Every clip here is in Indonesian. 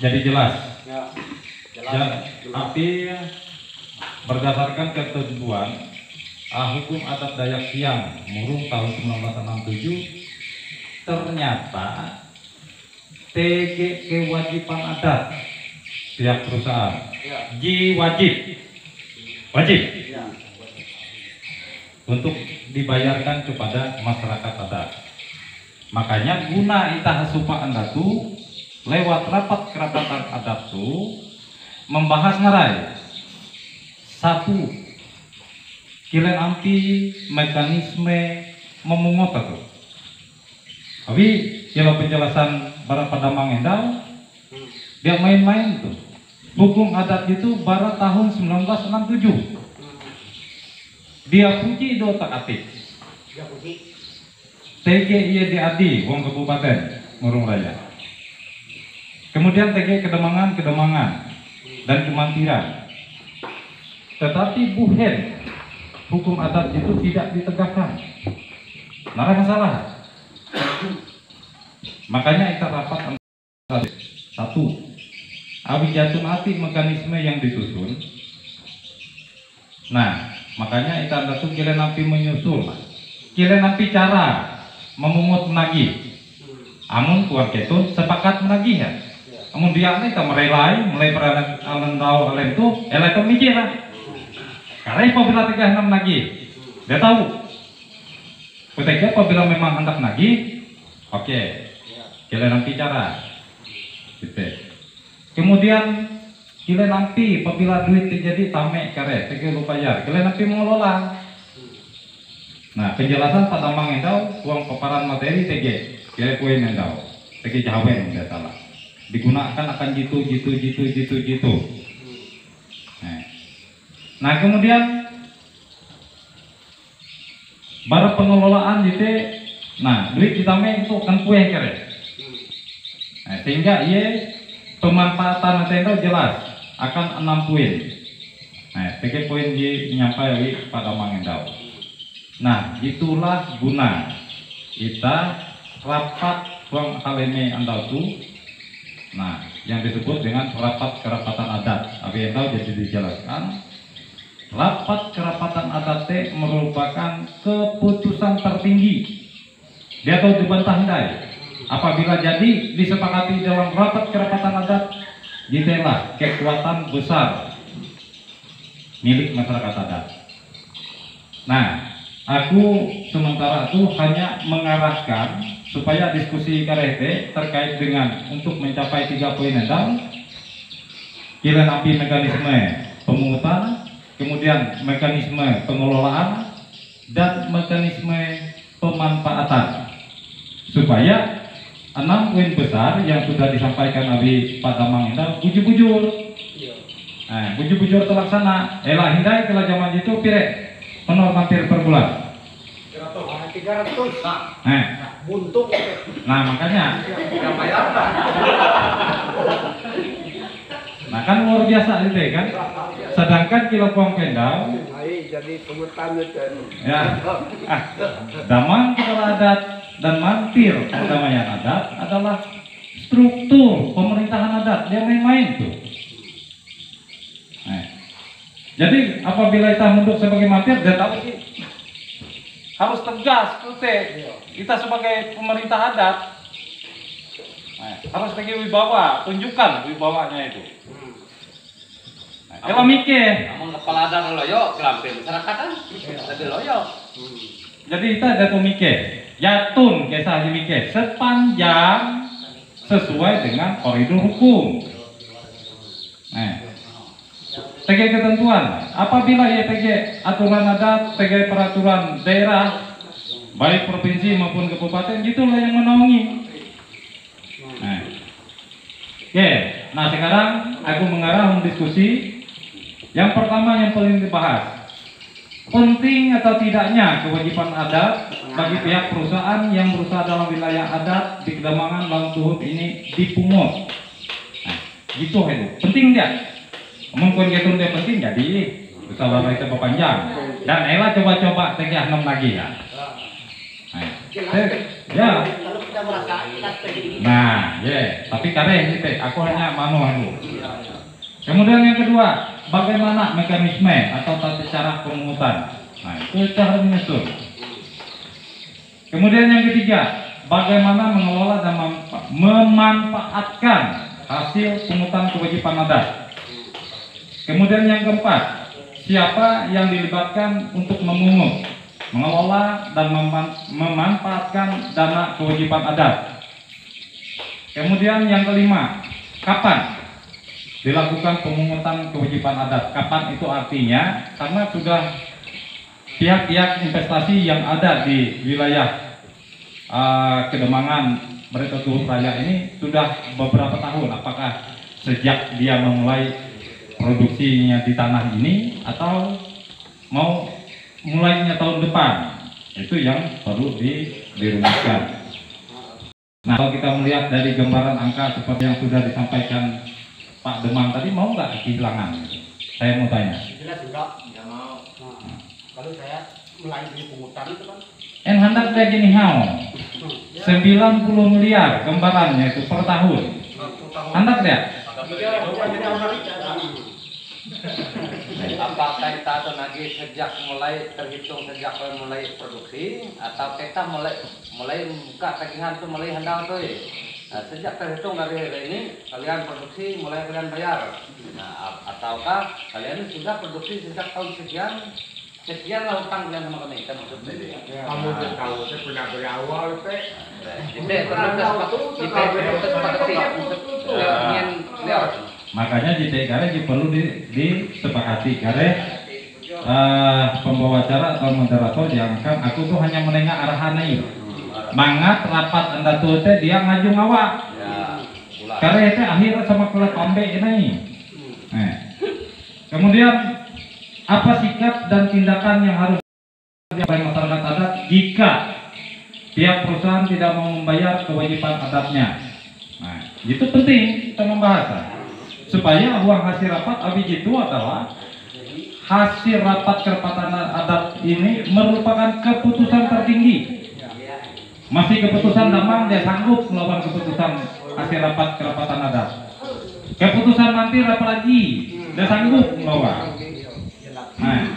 Jadi jelas. Ya, Tapi berdasarkan ketentuan Hukum Adat Dayak Siang Murung tahun 1967, ternyata TG kewajiban adat pihak perusahaan wajib untuk dibayarkan kepada masyarakat adat. Makanya guna itah supaan datu lewat rapat kerapatan adat tu membahas ngarai satu kilen ampi mekanisme memungut itu. Tapi kalau penjelasan bara pada Mangendal dia main-main tuh. Hukum adat itu bara tahun 1967. Dia puji do tak atik. dia puji. TG IEDAD Wong Kabupaten Murung Raya. Kemudian TG Kedemangan dan Kemantiran. Tetapi buhen hukum adat itu tidak ditegakkan. Nara masalah. Makanya kita rapat satu, abijatun ati mekanisme yang disusun. Nah, makanya kita datu kira napi menyusul, kira napi cara memungut menagih. Amun keluarga itu sepakat menagih ya. Amun dia ini kita mulai peranan alen tahu alen itu, itu mikir lah. Karena apabila 36 menagih, dia tahu. Ketika apabila memang hendak menagih, oke, kira napi cara. Gitu. Kemudian kira nanti apabila duit terjadi tamek karet, tegak lupa bayar, kira nanti mengelola. Nah, penjelasan pada Mangendal uang paparan materi tegak, kira poin endau, tegak jawen tidak salah. Digunakan akan jitu. Nah, kemudian bara pengelolaan gitu, nah duit ditamek itu kan kue karet. Nah, sehingga ia pemanfaatan itu jelas akan 6 poin. Nah, 3 poin dinyampai pada Mangendal. Nah, itulah guna kita rapat ruang halene andal tu. Nah, yang disebut dengan rapat kerapatan adat. Abi endau jadi dijelaskan. Rapat kerapatan adat merupakan keputusan tertinggi. Dia tahu dibantah ndai. Apabila jadi disepakati dalam rapat kerapatan adat, ditelah kekuatan besar milik masyarakat adat. Nah, aku sementara itu hanya mengarahkan supaya diskusi karete terkait dengan untuk mencapai 3 poin endal, kira napi mekanisme pemungutan, kemudian mekanisme pengelolaan, dan mekanisme pemanfaatan, supaya 6 poin besar yang sudah disampaikan Abi pada Mangendal bujur-bujur. Nah, bujur-bujur terlaksana. Elah hindai kalau zaman itu pire honor hampir per bulan. 300. Nah, Buntung. nah makanya. Nah kan luar biasa itu kan. Sedangkan kilo kuang kendal. Jadi pengutan itu. Ya. Damang kepala adat dan mantir perdamaian adat adalah struktur pemerintahan adat. Dia main-main tuh. Nah, jadi apabila kita mundur sebagai mantir, dia tahu harus tegas kita sebagai pemerintah adat. Nah, harus bagi wibawa, tunjukkan wibawanya itu. Nah, kalau mikir, namun kepala adat loyo, kelampir masyarakat kan, jadi loyo. Jadi kita ada tuh mikir. Yatun kisah mikir sepanjang sesuai dengan koridor hukum. Nah, TG ketentuan. Apabila ya TG aturan adat, TG peraturan daerah, baik provinsi maupun kabupaten, gitulah yang menaungi. Nah, oke. Nah sekarang aku mengarah diskusi. Yang pertama yang paling dibahas. Penting atau tidaknya kewajiban adat bagi pihak perusahaan yang berusaha dalam wilayah adat di Kedemangan Laut Tuhut ini dipungut. Nah, gitu itu. Penting dia. Mungkin gitu dia penting jadi usaha itu berpanjang. Dan Ella coba-coba tegak 6 lagi ya. Nah, ya. merasa kita seperti ini. Nah, tapi karena itu aku hanya manual. Kemudian yang kedua, bagaimana mekanisme atau tata cara pemungutan? Nah, itu cara menyusun. Kemudian yang ketiga, bagaimana mengelola dan memanfaatkan hasil pungutan kewajiban adat. Kemudian yang keempat, siapa yang dilibatkan untuk memungut, mengelola dan memanfaatkan dana kewajiban adat. Kemudian yang kelima, kapan dilakukan pemungutan kewajiban adat. Kapan itu artinya karena sudah pihak-pihak investasi yang ada di wilayah Kedemangan Baritotuhup Raya ini sudah beberapa tahun. Apakah sejak dia memulai produksinya di tanah ini atau mau mulainya tahun depan? Itu yang perlu dirumuskan. Nah, kalau kita melihat dari gambaran angka seperti yang sudah disampaikan Pak Demang tadi, mau nggak kehilangan? Saya mau tanya. Jelas enggak? Enggak mau. Nah, kalau saya mulai dari pungutan itu kan. Hendak kayak gini hao. 90 miliar gambarannya itu per tahun. Hendak lihat? Apakah kita lagi sejak mulai terhitung sejak mulai produksi atau kita mulai buka tagihan tuh mulai handal tuh ya? Nah, sejak terhitung dari hari ini kalian produksi mulai kalian bayar. Nah, ataukah kalian sudah produksi sejak tahun sekian lah utang kalian sama kami kan maksudnya ya. Kamu udah tahu saya pernah dari awal teh. Makanya di TKR perlu disepakati karena pembawa acara atau moderator diangkat. Aku tuh hanya menengah arahan ini. Mangat rapat anda tuh teh dia ngaju ngawak. Karena itu akhirnya sama kelas pambe ini. Kemudian apa sikap dan tindakan yang harus dilakukan oleh masyarakat adat jika pihak perusahaan tidak mau membayar kewajiban adatnya? Nah, itu penting kita membahas supaya uang hasil rapat abis itu adalah hasil rapat kerapatan adat ini merupakan keputusan tertinggi. Masih keputusan damang dia sanggup melakukan keputusan hasil rapat kerapatan adat. Keputusan nanti rapat lagi dia sanggup melakukan. Nah,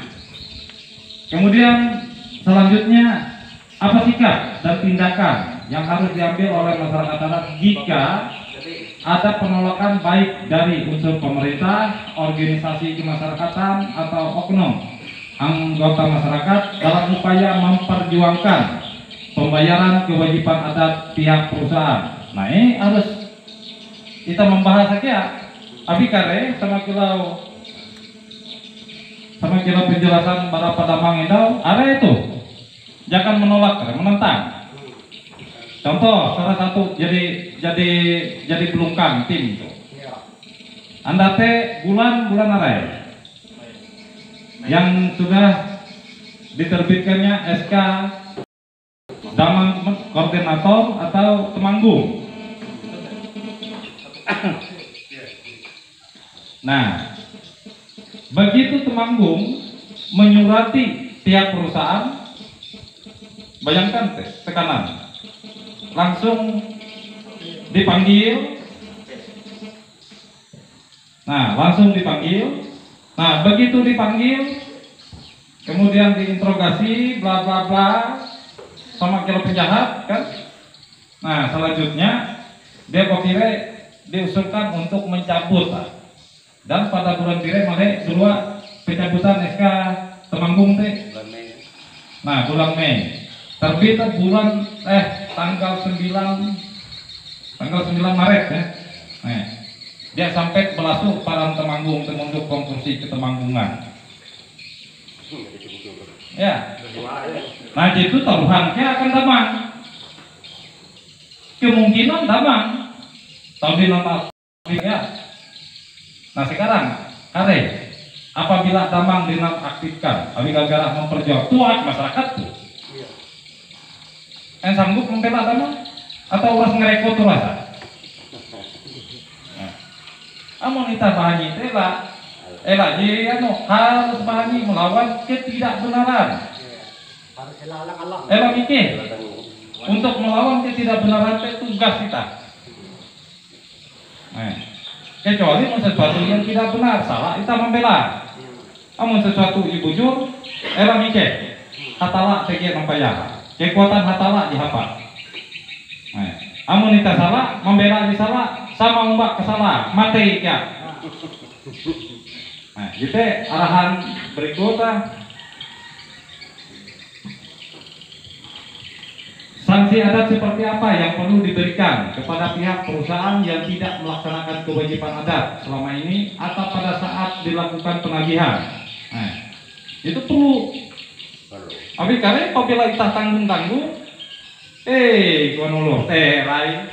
kemudian selanjutnya apa sikap dan tindakan yang harus diambil oleh masyarakat adat jika ada penolakan baik dari unsur pemerintah, organisasi kemasyarakatan atau oknum anggota masyarakat dalam upaya memperjuangkan pembayaran kewajiban adat pihak perusahaan. Nah, ini harus kita membahas saja. Tapi kare sama kira penjelasan para padamang itu ada itu jangan menolak, menentang. Contoh salah satu jadi pelungkang tim itu. Anda teh bulan apa yang sudah diterbitkannya SK Damang Koordinator atau Temanggung. Nah, begitu Temanggung menyurati pihak perusahaan, bayangkan tekanan, langsung dipanggil. Nah, begitu dipanggil, kemudian diinterogasi, bla bla bla, sama kira penjahat, kan? Nah, selanjutnya dia kopire diusulkan untuk mencabut. Dan pada bulan Pire malah dua pencabutan SK Temanggung teh. Nah, bulan Mei. Terbit bulan tanggal 9 Maret ya. Nah, dia sampai belasuk para Temanggung untuk konstruksi ketemanggungan. Ya. Nah, itu taruhannya akan damang. Kemungkinan damang. Tahun di ya. Nah, sekarang apabila damang dinonaktifkan, gara-gara memperjuangkan tuak masyarakat tuh, yang sanggup membela damang atau uras ngerekot tuh rasa? Amun kita bahani tela, jadi harus bahani melawan ketidakbenaran. Harus elang-elang. Mikir. Untuk melawan ketidakbenaran itu tugas kita. Kecuali sesuatu yang tidak benar, salah kita membela. Amun sesuatu bujur, era mikir, hatala tege nampaya, kekuatan hatala dihapa. Amun kita salah, membela di salah, sama umbak kesalah, mati ya. Gitu arahan berikutnya. Sanksi adat seperti apa yang perlu diberikan kepada pihak perusahaan yang tidak melaksanakan kewajiban adat selama ini atau pada saat dilakukan penagihan? Itu perlu. Abi karena apabila kita tanggung-tanggung, konulur rai,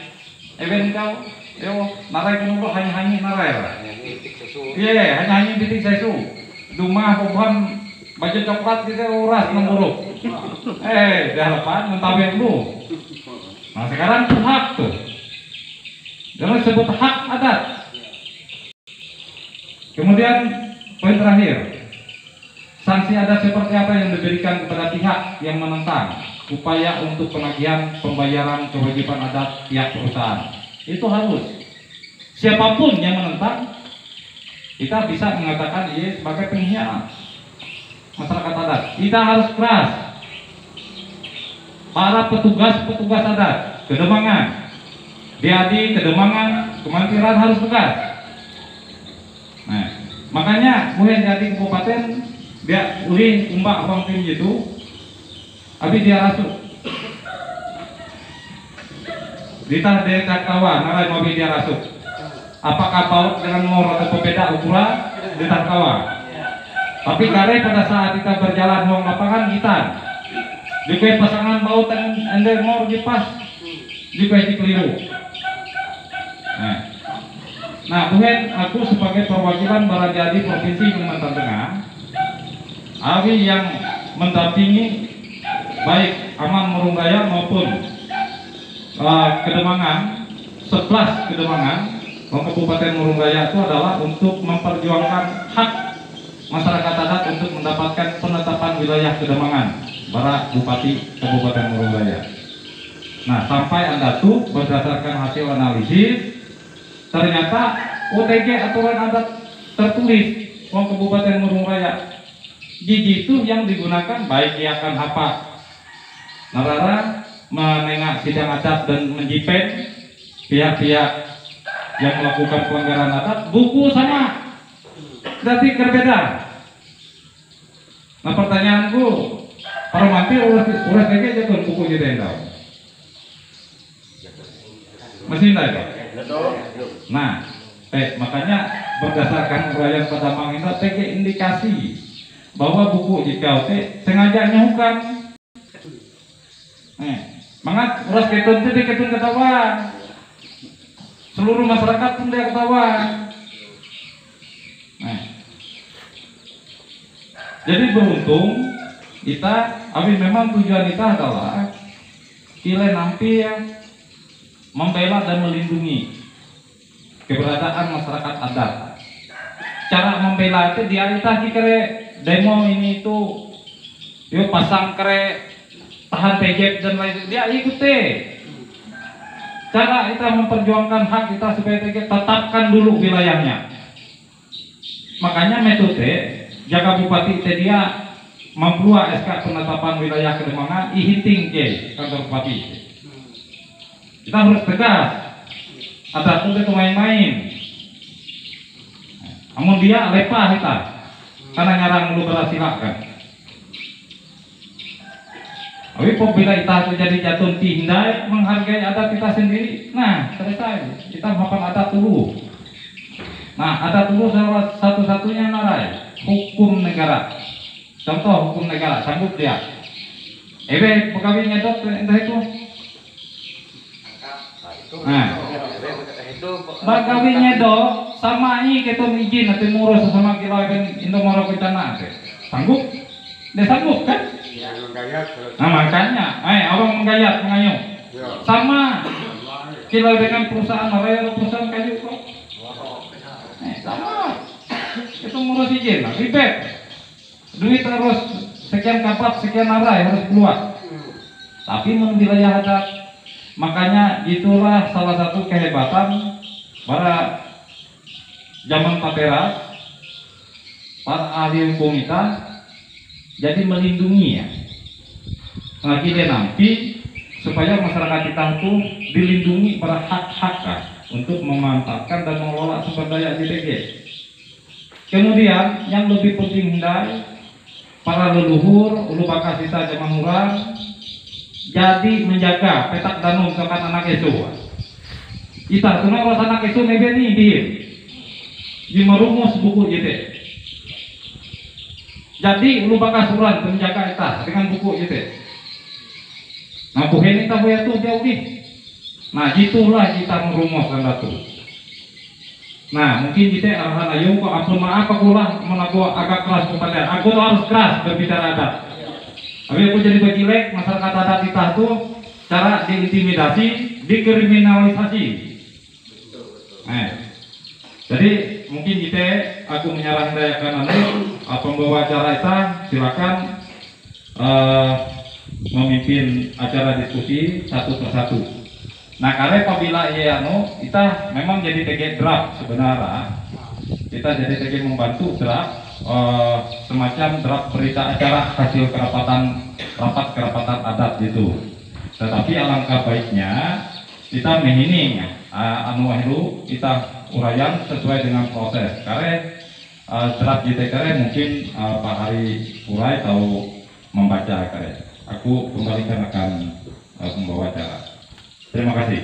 even kau, yo narai konulur hanya narai lah. Iya, hanya titik sesu. Dumah pohon baju coklat kita uras memburuk. Dah lepas mentawin dulu. Nah sekarang itu hak tuh. Jangan sebut hak adat. Kemudian poin terakhir, sanksi adat seperti apa yang diberikan kepada pihak yang menentang upaya untuk penagihan pembayaran kewajiban adat pihak perusahaan. Itu harus. Siapapun yang menentang, kita bisa mengatakan ia sebagai pengkhianat masyarakat adat. Kita harus keras. Para petugas adat, Kedemangan, Biadi, Kedemangan, Kemantiran harus tegas. Nah, makanya mungkin jadi kabupaten dia ulin umbak abang tim itu, abi dia rasuk. Ditah dekat kawan, narai mobil dia rasuk. Apakah paut dengan mor atau pembeda ukuran ditah kawan? Tapi kare pada saat kita berjalan uang lapangan kita juga pasangan paut dan anda mor jepas juga keliru. Nah, mungkin aku sebagai perwakilan Barajadi Provinsi Kalimantan Tengah, awi yang mendampingi baik Aman Murung Raya maupun Kedemangan, 11 Kedemangan, Kabupaten Murung Raya itu adalah untuk memperjuangkan hak masyarakat adat untuk mendapatkan penetapan wilayah Kedemangan, Barat Bupati Kabupaten Murung Raya. Nah, sampai Anda tuh berdasarkan hasil analisis, ternyata OTG aturan adat tertulis Wong Kabupaten Murung Raya gigi itu yang digunakan baik akan hapa narara menengah sidang adat dan menjipen pihak-pihak yang melakukan pelanggaran adat buku sama berarti berbeda. Nah pertanyaanku para mantir uras lagi aja tuh buku kita tahu masih enggak ya? Nah, makanya berdasarkan uraian pada Manginda TG indikasi bahwa buku jika sengaja nyahukan. Mangat uras ketun itu ketun ketawa. Seluruh masyarakat pun dia ketawa. Jadi beruntung kita, tapi memang tujuan kita adalah kita nampi membela dan melindungi keberadaan masyarakat adat. Cara membela itu dia kere demo ini itu yuk pasang kere tahan pejep dan lain dia ikuti. Cara kita memperjuangkan hak kita supaya kita tetapkan dulu wilayahnya. Makanya metode jaga bupati itu dia membuat SK penetapan wilayah Kedemangan ihiting ke kantor bupati. Kita harus tegas. Ada tuh itu main-main. Namun dia lepah kita, karena nyarang dulu berasilakan. Tapi bila kita jadi jatuh tindai menghargai adat kita sendiri, nah selesai. Kita hafal adat dulu. Nah adat dulu salah satu-satunya narai hukum negara. Contoh hukum negara sanggup dia. Pegawainya dok entah itu. Nah, bagawinya dok sama ini kita izin nanti murus sama kita Indomoro kita nanti sanggup, dia sanggup kan? Nah makanya, orang menggayat mengayuh sama kita dengan perusahaan raya perusahaan kayu kok, sama itu ngurus izin, ribet, duit terus sekian kapat sekian arai harus keluar. tapi mun wilayah adat. Makanya itulah salah satu kehebatan para zaman Pateras, para ahli hukum kita, jadi melindungi ya. Lagi dia nanti supaya masyarakat kita itu dilindungi pada hak-hak untuk memanfaatkan dan mengelola sumber daya JTG. Kemudian yang lebih penting dari para leluhur ulu baka kita zaman urang jadi menjaga petak danum sokat anak itu. Kita semua orang anak itu nebeni di merumus buku JT. Jadi ulu baka suran menjaga kita dengan buku JT. Nah bukan kita boleh tuh jauh nih. Nah gitulah kita merumuskan itu. Nah mungkin kita arahan ayo kok ampun maaf aku lah aku agak keras kepada aku tuh harus keras berbicara adat. Tapi aku jadi bajilek masyarakat adat kita tuh cara diintimidasi, dikriminalisasi. Nah, jadi mungkin kita aku menyarankan pembawa acara kita silakan memimpin acara diskusi satu persatu. Nah, karena apabila kita memang jadi TG draft sebenarnya, kita jadi TG membantu draft semacam draft berita acara hasil rapat kerapatan adat itu. Tetapi alangkah baiknya kita mehining anu wahlu kita uraian sesuai dengan proses. Karena draft JTK mungkin Pak Hari urai tahu membaca karena. Aku kembalikan akan membawa acara. Terima kasih.